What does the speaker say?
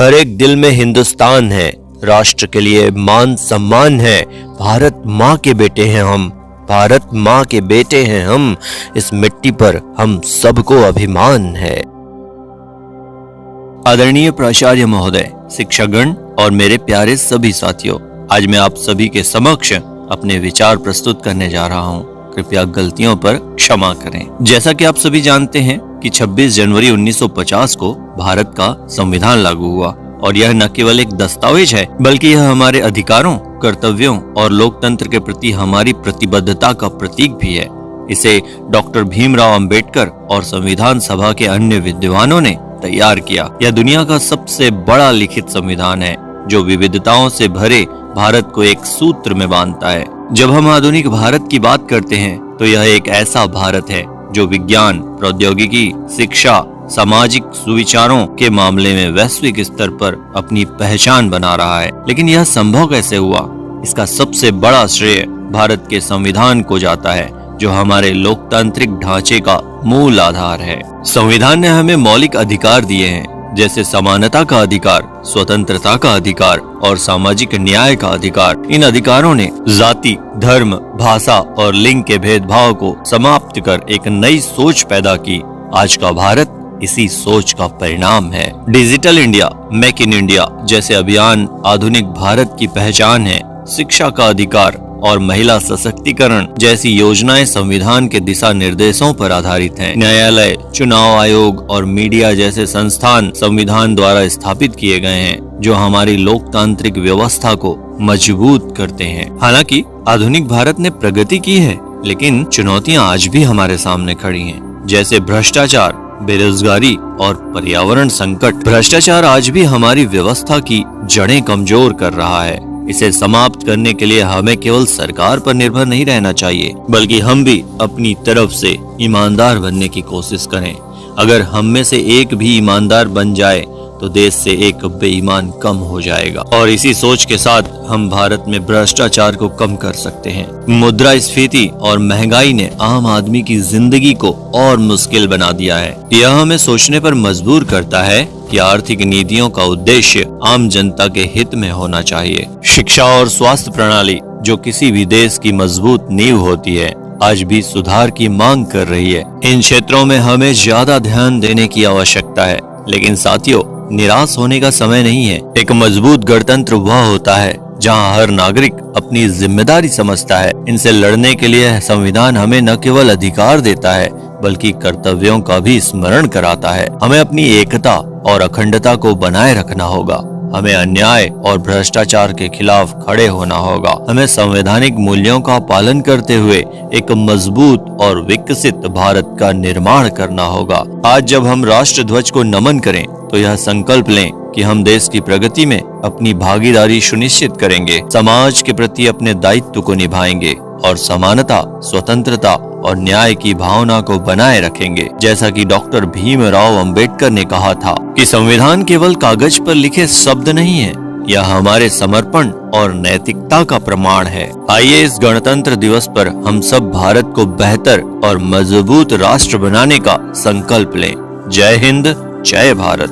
हर एक दिल में हिंदुस्तान है, राष्ट्र के लिए मान सम्मान है। भारत माँ के बेटे हैं हम, भारत माँ के बेटे हैं हम। इस मिट्टी पर हम सबको अभिमान है। आदरणीय प्राचार्य महोदय, शिक्षागण और मेरे प्यारे सभी साथियों, आज मैं आप सभी के समक्ष अपने विचार प्रस्तुत करने जा रहा हूँ। कृपया गलतियों पर क्षमा करें। जैसा कि आप सभी जानते हैं कि 26 जनवरी 1950 को भारत का संविधान लागू हुआ और यह न केवल एक दस्तावेज है, बल्कि यह हमारे अधिकारों, कर्तव्यों और लोकतंत्र के प्रति हमारी प्रतिबद्धता का प्रतीक भी है। इसे डॉक्टर भीमराव अंबेडकर और संविधान सभा के अन्य विद्वानों ने तैयार किया। यह दुनिया का सबसे बड़ा लिखित संविधान है जो विविधताओं से भरे भारत को एक सूत्र में बांधता है। जब हम आधुनिक भारत की बात करते हैं तो यह एक ऐसा भारत है जो विज्ञान, प्रौद्योगिकी, शिक्षा, सामाजिक सुविचारों के मामले में वैश्विक स्तर पर अपनी पहचान बना रहा है। लेकिन यह संभव कैसे हुआ? इसका सबसे बड़ा श्रेय भारत के संविधान को जाता है, जो हमारे लोकतांत्रिक ढांचे का मूल आधार है। संविधान ने हमें मौलिक अधिकार दिए हैं, जैसे समानता का अधिकार, स्वतंत्रता का अधिकार और सामाजिक न्याय का अधिकार। इन अधिकारों ने जाति, धर्म, भाषा और लिंग के भेदभाव को समाप्त कर एक नई सोच पैदा की। आज का भारत इसी सोच का परिणाम है। Digital India, make in India जैसे अभियान आधुनिक भारत की पहचान है। शिक्षा का अधिकार और महिला सशक्तिकरण जैसी योजनाएं संविधान के दिशा निर्देशों पर आधारित हैं। न्यायालय, चुनाव आयोग और मीडिया जैसे संस्थान संविधान द्वारा स्थापित किए गए हैं, जो हमारी लोकतांत्रिक व्यवस्था को मजबूत करते हैं। हालांकि आधुनिक भारत ने प्रगति की है, लेकिन चुनौतियां आज भी हमारे सामने खड़ी हैं, जैसे भ्रष्टाचार, बेरोजगारी और पर्यावरण संकट। भ्रष्टाचार आज भी हमारी व्यवस्था की जड़ें कमजोर कर रहा है। इसे समाप्त करने के लिए हमें केवल सरकार पर निर्भर नहीं रहना चाहिए, बल्कि हम भी अपनी तरफ से ईमानदार बनने की कोशिश करें। अगर हम में से एक भी ईमानदार बन जाए तो देश से एक बेईमान कम हो जाएगा। और इसी सोच के साथ हम भारत में भ्रष्टाचार को कम कर सकते हैं। मुद्रास्फीति और महंगाई ने आम आदमी की जिंदगी को और मुश्किल बना दिया है। यह हमें सोचने पर मजबूर करता है कि आर्थिक नीतियों का उद्देश्य आम जनता के हित में होना चाहिए। शिक्षा और स्वास्थ्य प्रणाली, जो किसी भी देश की मजबूत नींव होती है, आज भी सुधार की मांग कर रही है। इन क्षेत्रों में हमें ज्यादा ध्यान देने की आवश्यकता है। लेकिन साथियों, निराश होने का समय नहीं है। एक मजबूत गणतंत्र वह होता है जहां हर नागरिक अपनी जिम्मेदारी समझता है। इनसे लड़ने के लिए संविधान हमें न केवल अधिकार देता है, बल्कि कर्तव्यों का भी स्मरण कराता है। हमें अपनी एकता और अखंडता को बनाए रखना होगा। हमें अन्याय और भ्रष्टाचार के खिलाफ खड़े होना होगा। हमें संवैधानिक मूल्यों का पालन करते हुए एक मजबूत और विकसित भारत का निर्माण करना होगा। आज जब हम राष्ट्र ध्वज को नमन करें तो यह संकल्प लें कि हम देश की प्रगति में अपनी भागीदारी सुनिश्चित करेंगे, समाज के प्रति अपने दायित्व को निभाएंगे और समानता, स्वतंत्रता और न्याय की भावना को बनाए रखेंगे। जैसा कि डॉक्टर भीमराव अंबेडकर ने कहा था कि संविधान केवल कागज पर लिखे शब्द नहीं है, यह हमारे समर्पण और नैतिकता का प्रमाण है। आइए इस गणतंत्र दिवस पर हम सब भारत को बेहतर और मजबूत राष्ट्र बनाने का संकल्प लें। जय हिंद, जय भारत।